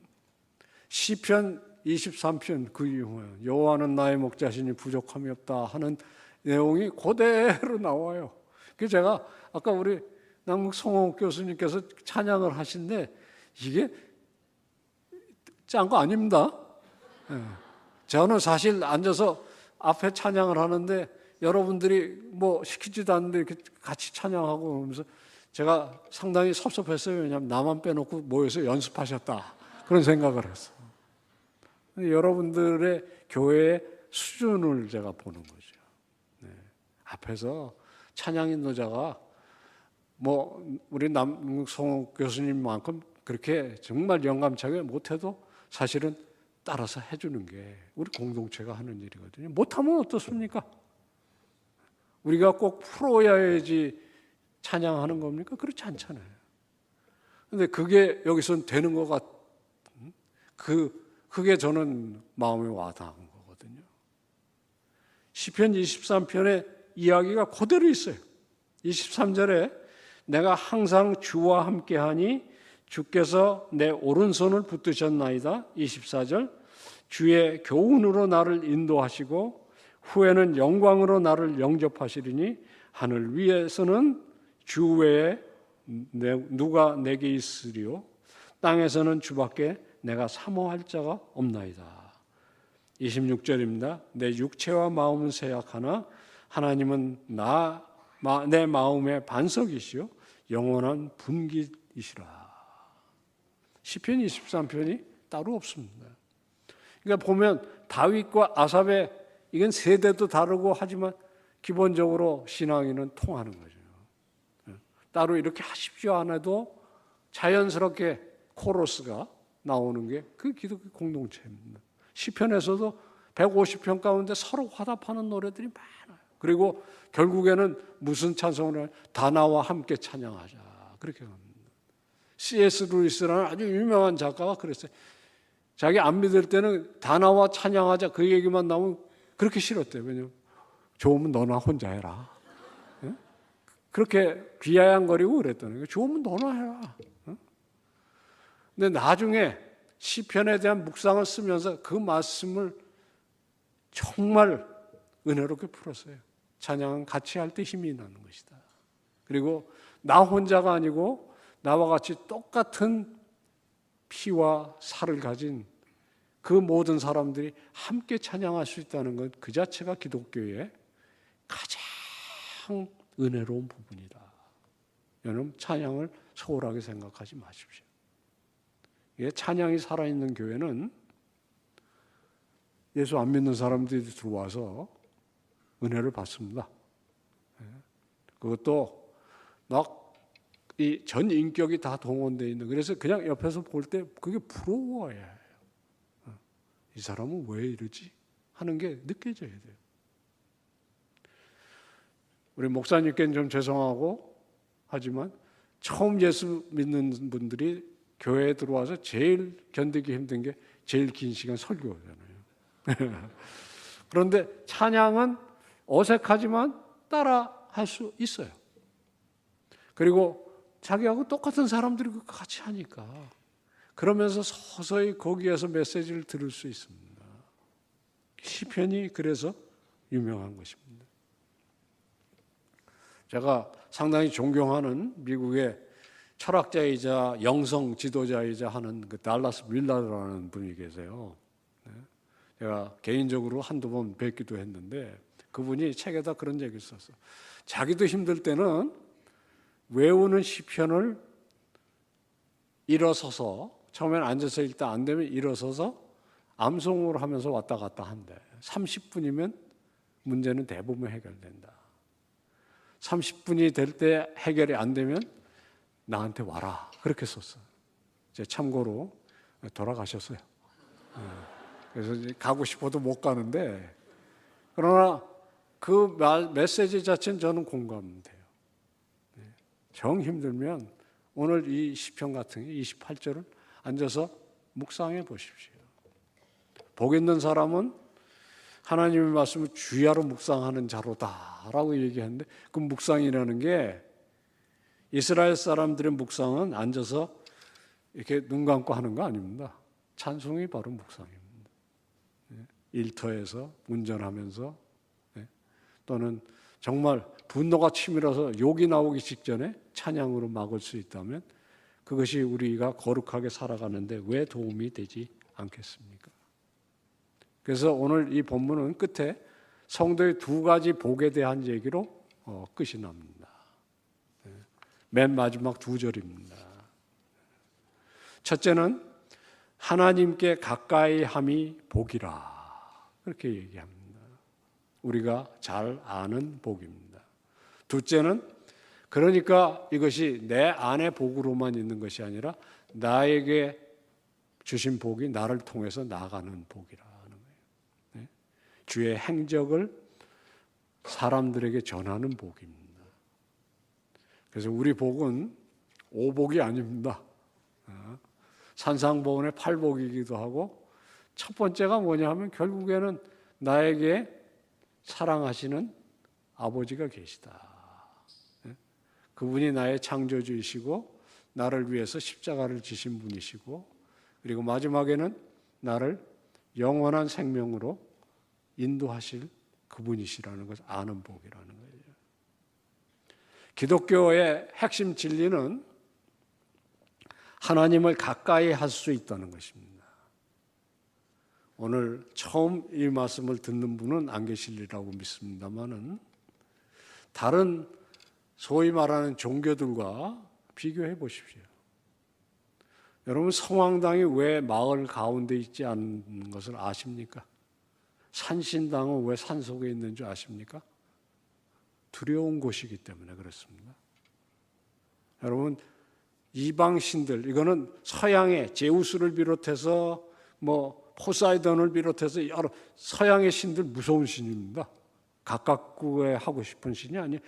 시편 23편 그 이후에 여호와는 나의 목자시니 부족함이 없다 하는 내용이 그대로 나와요. 그래서 제가 아까 우리 남국 성홍 교수님께서 찬양을 하신데 이게 짠 거 아닙니다. 저는 사실 앉아서 앞에 찬양을 하는데 여러분들이 뭐 시키지도 않는데 이렇게 같이 찬양하고 그러면서 제가 상당히 섭섭했어요. 왜냐하면 나만 빼놓고 모여서 연습하셨다. 그런 생각을 했어. 여러분들의 교회의 수준을 제가 보는 거죠. 앞에서 찬양 인도자가 우리 남성호 교수님만큼 그렇게 정말 영감차게 못해도 사실은 따라서 해주는 게 우리 공동체가 하는 일이거든요. 못하면 어떻습니까? 우리가 꼭 풀어야지 찬양하는 겁니까? 그렇지 않잖아요. 근데 그게 여기서는 되는 것 그게 저는 마음에 와닿은 거거든요. 시편 23편의 이야기가 그대로 있어요. 23절에 내가 항상 주와 함께하니 주께서 내 오른손을 붙드셨나이다. 24절 주의 교훈으로 나를 인도하시고 후에는 영광으로 나를 영접하시리니 하늘 위에서는 주 외에 누가 내게 있으리요 땅에서는 주밖에 내가 사모할 자가 없나이다. 26절입니다. 내 육체와 마음은 쇠약하나 하나님은 내 마음의 반석이시요 영원한 분기이시라. 시편 23편이 따로 없습니다. 그러니까 보면 다윗과 아삽의 이건 세대도 다르고 하지만 기본적으로 신앙인은 통하는 거죠. 따로 이렇게 하십시오 안 해도 자연스럽게 코러스가 나오는 게 그 기독교 공동체입니다. 시편에서도 150편 가운데 서로 화답하는 노래들이 많아요. 그리고 결국에는 무슨 찬송을 해요? 다 나와 함께 찬양하자. 그렇게 합니다. C.S. 루이스라는 아주 유명한 작가가 그랬어요. 자기 안 믿을 때는 다 나와 찬양하자 그 얘기만 나오면 그렇게 싫었대요. 왜냐하면 좋으면 너나 혼자 해라. 그렇게 비아냥거리고 그랬다는 거예요. 좋으면 너나 해라. 근데 나중에 시편에 대한 묵상을 쓰면서 그 말씀을 정말 은혜롭게 풀었어요. 찬양은 같이 할 때 힘이 나는 것이다. 그리고 나 혼자가 아니고 나와 같이 똑같은 피와 살을 가진 그 모든 사람들이 함께 찬양할 수 있다는 것, 그 자체가 기독교의 가장 은혜로운 부분이다. 여러분, 찬양을 소홀하게 생각하지 마십시오. 찬양이 살아있는 교회는 예수 안 믿는 사람들이 들어와서 은혜를 받습니다. 그것도 막 이 전 인격이 다 동원되어 있는, 그래서 그냥 옆에서 볼 때 그게 부러워요. 이 사람은 왜 이러지? 하는 게 느껴져야 돼요. 우리 목사님께는 좀 죄송하고 하지만 처음 예수 믿는 분들이 교회에 들어와서 제일 견디기 힘든 게 제일 긴 시간 설교잖아요. 그런데 찬양은 어색하지만 따라 할 수 있어요. 그리고 자기하고 똑같은 사람들이 같이 하니까 그러면서 서서히 거기에서 메시지를 들을 수 있습니다. 시편이 그래서 유명한 것입니다. 제가 상당히 존경하는 미국의 철학자이자 영성 지도자이자 하는 그 달라스 윌러라는 분이 계세요. 제가 개인적으로 한두 번 뵙기도 했는데 그분이 책에다 그런 얘기를 썼어요. 자기도 힘들 때는 외우는 시편을 일어서서, 처음에는 앉아서 일단 안 되면 일어서서 암송을 하면서 왔다 갔다 한대. 30분이면 문제는 대부분 해결된다. 30분이 될 때 해결이 안 되면 나한테 와라. 그렇게 썼어요. 이제 참고로 돌아가셨어요. 그래서 이제 가고 싶어도 못 가는데, 그러나 그 메시지 자체는 저는 공감돼요. 정 힘들면 오늘 이 시편 같은 28절을 앉아서 묵상해 보십시오. 복 있는 사람은 하나님의 말씀을 주야로 묵상하는 자로다라고 얘기하는데, 그 묵상이라는 게 이스라엘 사람들의 묵상은 앉아서 이렇게 눈 감고 하는 거 아닙니다. 찬송이 바로 묵상입니다. 일터에서 운전하면서 또는 정말 분노가 치밀어서 욕이 나오기 직전에 찬양으로 막을 수 있다면 그것이 우리가 거룩하게 살아가는데 왜 도움이 되지 않겠습니까? 그래서 오늘 이 본문은 끝에 성도의 두 가지 복에 대한 얘기로 끝이 납니다. 맨 마지막 두 절입니다. 첫째는 하나님께 가까이 함이 복이라, 그렇게 얘기합니다. 우리가 잘 아는 복입니다. 둘째는, 그러니까 이것이 내 안의 복으로만 있는 것이 아니라 나에게 주신 복이 나를 통해서 나가는 복이라는 거예요. 주의 행적을 사람들에게 전하는 복입니다. 그래서 우리 복은 오복이 아닙니다. 산상보훈의 팔복이기도 하고, 첫 번째가 뭐냐 하면 결국에는 나에게 사랑하시는 아버지가 계시다. 그분이 나의 창조주이시고 나를 위해서 십자가를 지신 분이시고, 그리고 마지막에는 나를 영원한 생명으로 인도하실 그분이시라는 것을 아는 복이라는 거예요. 기독교의 핵심 진리는 하나님을 가까이 할 수 있다는 것입니다. 오늘 처음 이 말씀을 듣는 분은 안 계시리라고 믿습니다만은 다른 소위 말하는 종교들과 비교해 보십시오. 여러분, 성황당이 왜 마을 가운데 있지 않는 것을 아십니까? 산신당은 왜 산속에 있는 줄 아십니까? 두려운 곳이기 때문에 그렇습니다. 여러분, 이방신들, 이거는 서양의 제우스를 비롯해서 포사이돈을 비롯해서 여러 서양의 신들 무서운 신입니다. 가깝게 하고 싶은 신이 아니에요.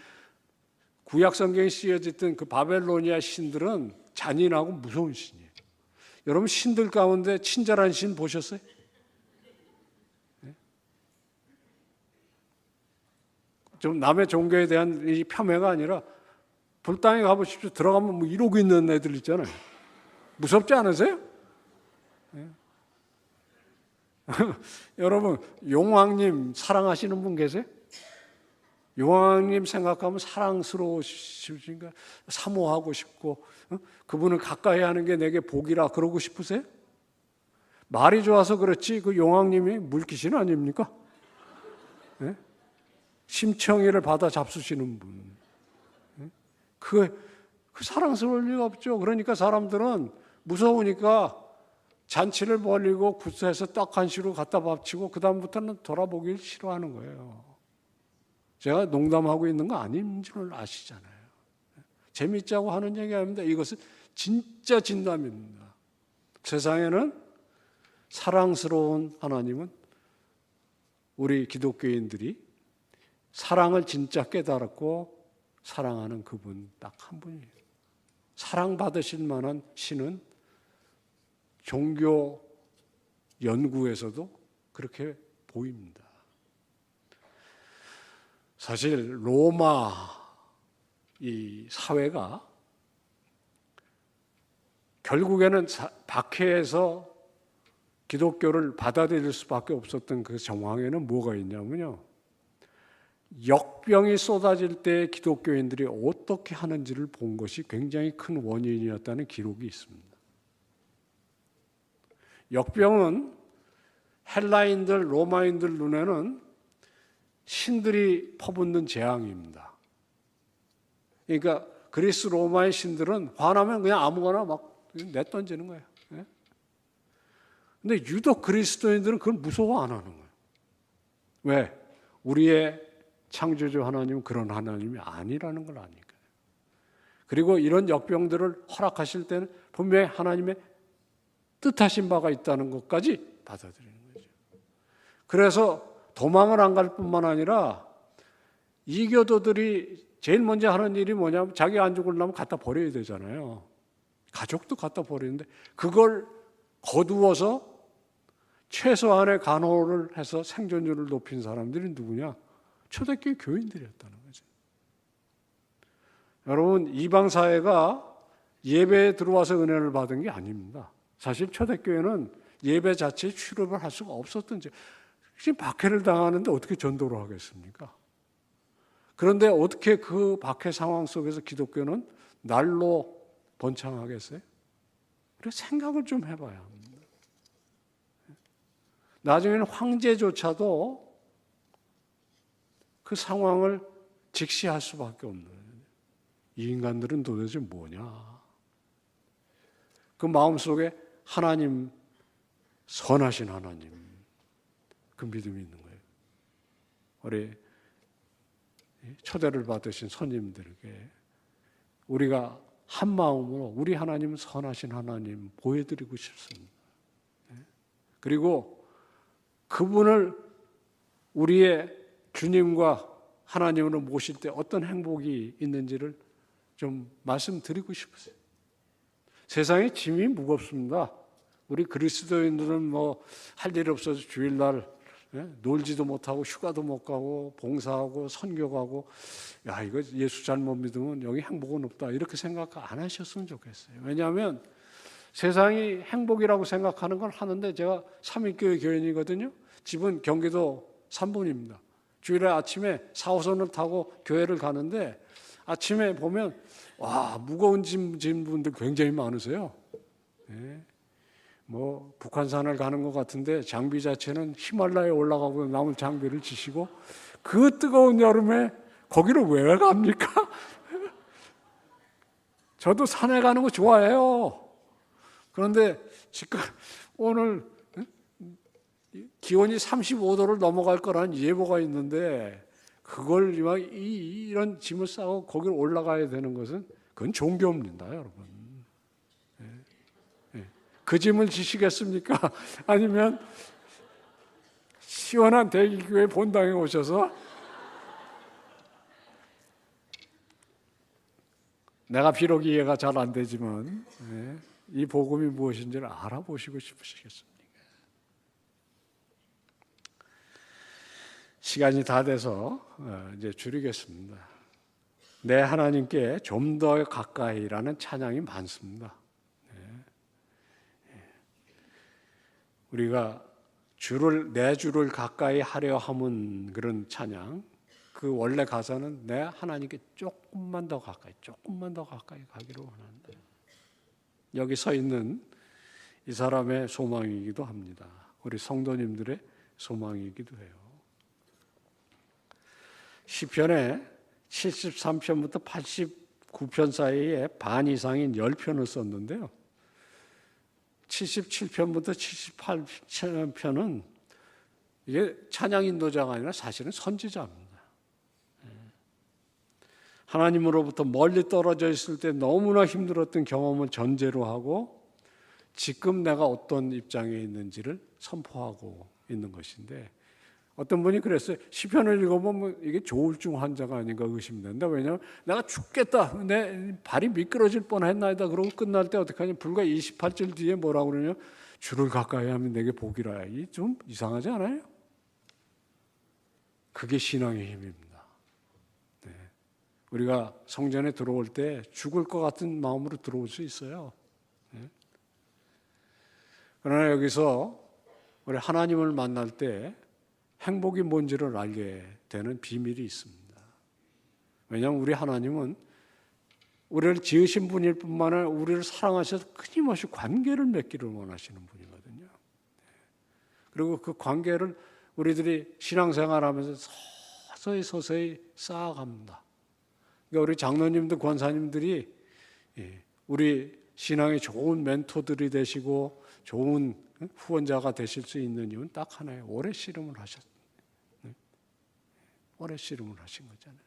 구약 성경에 쓰여졌던 그 바벨로니아 신들은 잔인하고 무서운 신이에요. 여러분, 신들 가운데 친절한 신 보셨어요? 좀 남의 종교에 대한 이 폄훼가 아니라 불당에 가보십시오. 들어가면 이러고 있는 애들 있잖아요. 무섭지 않으세요? 여러분, 용왕님 사랑하시는 분 계세요? 용왕님 생각하면 사랑스러우신가? 사모하고 싶고 그분을 가까이 하는 게 내게 복이라 그러고 싶으세요? 말이 좋아서 그렇지 그 용왕님이 물귀신 아닙니까? 네? 심청이를 받아 잡수시는 분. 네? 그 사랑스러울 리가 없죠. 그러니까 사람들은 무서우니까 잔치를 벌리고 구스해서 떡 한시로 갖다 바치고 그 다음부터는 돌아보길 싫어하는 거예요. 제가 농담하고 있는 거 아닌 줄 아시잖아요. 재밌자고 하는 얘기 아닙니다. 이것은 진짜 진담입니다. 세상에는 사랑스러운 하나님은 우리 기독교인들이 사랑을 진짜 깨달았고 사랑하는 그분 딱 한 분이에요. 사랑받으실 만한 신은 종교 연구에서도 그렇게 보입니다. 사실 로마 이 사회가 결국에는 박해에서 기독교를 받아들일 수밖에 없었던 그 정황에는 뭐가 있냐면요. 역병이 쏟아질 때 기독교인들이 어떻게 하는지를 본 것이 굉장히 큰 원인이었다는 기록이 있습니다. 역병은 헬라인들, 로마인들 눈에는 신들이 퍼붓는 재앙입니다. 그러니까 그리스 로마의 신들은 화나면 그냥 아무거나 막 내던지는 거예요. 근데 유독 그리스도인들은 그걸 무서워 안 하는 거예요. 왜? 우리의 창조주 하나님은 그런 하나님이 아니라는 걸 아니까요. 그리고 이런 역병들을 허락하실 때는 분명히 하나님의 뜻하신 바가 있다는 것까지 받아들이는 거죠. 그래서 도망을 안 갈 뿐만 아니라 이교도들이 제일 먼저 하는 일이 뭐냐면 자기 안 죽으려면 갖다 버려야 되잖아요. 가족도 갖다 버리는데 그걸 거두어서 최소한의 간호를 해서 생존율을 높인 사람들이 누구냐? 초대교회 교인들이었다는 거죠. 여러분, 이방 사회가 예배에 들어와서 은혜를 받은 게 아닙니다. 사실 초대교회는 예배 자체에 출입을 할 수가 없었던 지 지금 박해를 당하는데 어떻게 전도를 하겠습니까? 그런데 어떻게 그 박해 상황 속에서 기독교는 날로 번창하겠어요? 그래서 생각을 좀 해봐야 합니다. 나중에는 황제조차도 그 상황을 직시할 수밖에 없는 거예요. 이 인간들은 도대체 뭐냐? 그 마음속에 하나님, 선하신 하나님, 그 믿음이 있는 거예요. 우리 초대를 받으신 손님들에게 우리가 한 마음으로 우리 하나님은 선하신 하나님 보여드리고 싶습니다. 그리고 그분을 우리의 주님과 하나님으로 모실 때 어떤 행복이 있는지를 좀 말씀드리고 싶으세요. 세상에 짐이 무겁습니다. 우리 그리스도인들은 뭐 할 일 없어서 주일날 놀지도 못하고 휴가도 못 가고 봉사하고 선교 가고 야 이거 예수 잘못 믿으면 여기 행복은 없다 이렇게 생각 안 하셨으면 좋겠어요. 왜냐하면 세상이 행복이라고 생각하는 걸 하는데 제가 삼일교회 교인이거든요. 집은 경기도 삼본입니다. 주일에 아침에 4호선을 타고 교회를 가는데 아침에 보면 와 무거운 짐 진 분들 굉장히 많으세요. 네. 뭐 북한산을 가는 것 같은데 장비 자체는 히말라야에 올라가고 남은 장비를 지시고 그 뜨거운 여름에 거기를 왜 갑니까? 저도 산에 가는 거 좋아해요. 그런데 지금 오늘 기온이 35도를 넘어갈 거라는 예보가 있는데 그걸 이런 짐을 싸고 거기를 올라가야 되는 것은 그건 종교입니다, 여러분. 그 짐을 지시겠습니까? 아니면 시원한 대기교회 본당에 오셔서 내가 비록 이해가 잘 안 되지만 이 복음이 무엇인지를 알아보시고 싶으시겠습니까? 시간이 다 돼서 이제 줄이겠습니다. 내 하나님께 좀 더 가까이라는 찬양이 많습니다. 우리가 내 주를 가까이 하려 함은 그런 찬양, 그 원래 가사는 내 하나님께 조금만 더 가까이 가기로 원한다. 여기 서 있는 이 사람의 소망이기도 합니다. 우리 성도님들의 소망이기도 해요. 시편에 73편부터 89편 사이에 반 이상인 10편을 썼는데요. 77편부터 78편은 이게 찬양 인도자가 아니라 사실은 선지자입니다. 하나님으로부터 멀리 떨어져 있을 때 너무나 힘들었던 경험을 전제로 하고 지금 내가 어떤 입장에 있는지를 선포하고 있는 것인데, 어떤 분이 그랬어요. 시편을 읽어보면 이게 조울증 환자가 아닌가 의심된다. 왜냐하면 내가 죽겠다, 내 발이 미끄러질 뻔했나이다 그러고 끝날 때 어떻게 하냐, 불과 28절 뒤에 뭐라고 그러냐, 주를 가까이 하면 내게 복이라. 이 좀 이상하지 않아요? 그게 신앙의 힘입니다. 네. 우리가 성전에 들어올 때 죽을 것 같은 마음으로 들어올 수 있어요. 네. 그러나 여기서 우리 하나님을 만날 때 행복이 뭔지를 알게 되는 비밀이 있습니다. 왜냐하면 우리 하나님은 우리를 지으신 분일 뿐만 아니라 우리를 사랑하셔서 끊임없이 관계를 맺기를 원하시는 분이거든요. 그리고 그 관계를 우리들이 신앙생활하면서 서서히 쌓아갑니다. 그러니까 우리 장로님들, 권사님들이 우리 신앙의 좋은 멘토들이 되시고 좋은 후원자가 되실 수 있는 이유는 딱 하나예요. 오래 씨름을 하셨어요. 오래 씨름을 하신 거잖아요.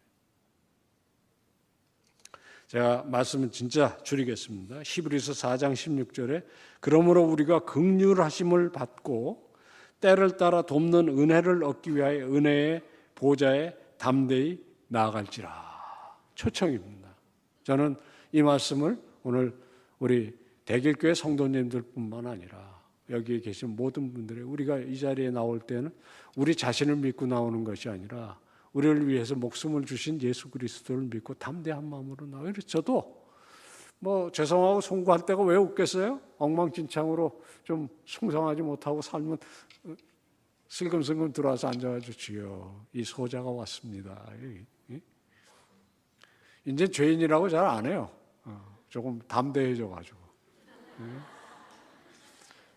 제가 말씀을 진짜 줄이겠습니다. 히브리서 4장 16절에 그러므로 우리가 긍휼하심을 받고 때를 따라 돕는 은혜를 얻기 위하여 은혜의 보좌에 담대히 나아갈지라. 초청입니다. 저는 이 말씀을 오늘 우리 대길교회 성도님들뿐만 아니라 여기에 계신 모든 분들이 우리가 이 자리에 나올 때는 우리 자신을 믿고 나오는 것이 아니라 우리를 위해서 목숨을 주신 예수 그리스도를 믿고 담대한 마음으로 나와요. 저도 뭐 죄송하고 송구할 때가 왜 없겠어요? 엉망진창으로 좀 충성하지 못하고 살면 슬금슬금 들어와서 앉아가지고 주여 이 소자가 왔습니다. 이제 죄인이라고 잘 안 해요. 조금 담대해져가지고.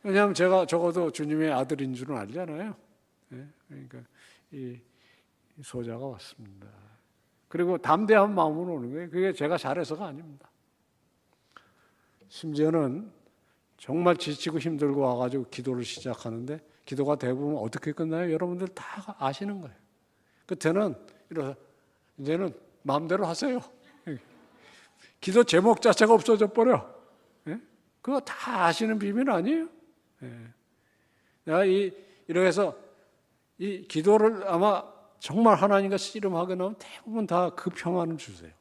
왜냐하면 제가 적어도 주님의 아들인 줄은 알잖아요. 그러니까 이 소자가 왔습니다. 그리고 담대한 마음으로 오는 거예요. 그게 제가 잘해서가 아닙니다. 심지어는 정말 지치고 힘들고 와가지고 기도를 시작하는데 기도가 대부분 어떻게 끝나요? 여러분들 다 아시는 거예요. 끝에는 이제는 마음대로 하세요. 기도 제목 자체가 없어져 버려. 그거 다 아시는 비밀 아니에요? 내가 이렇게 해서 이 기도를 아마 정말 하나님과 씨름하게 나면 대부분 다 그 평안을 주세요.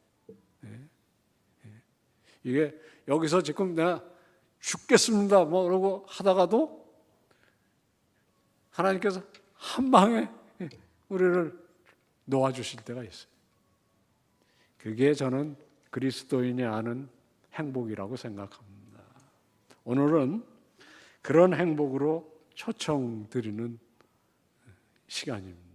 이게 여기서 지금 내가 죽겠습니다 뭐 그러고 하다가도 하나님께서 한 방에 우리를 놓아주실 때가 있어요. 그게 저는 그리스도인이 아는 행복이라고 생각합니다. 오늘은 그런 행복으로 초청드리는 시간입니다.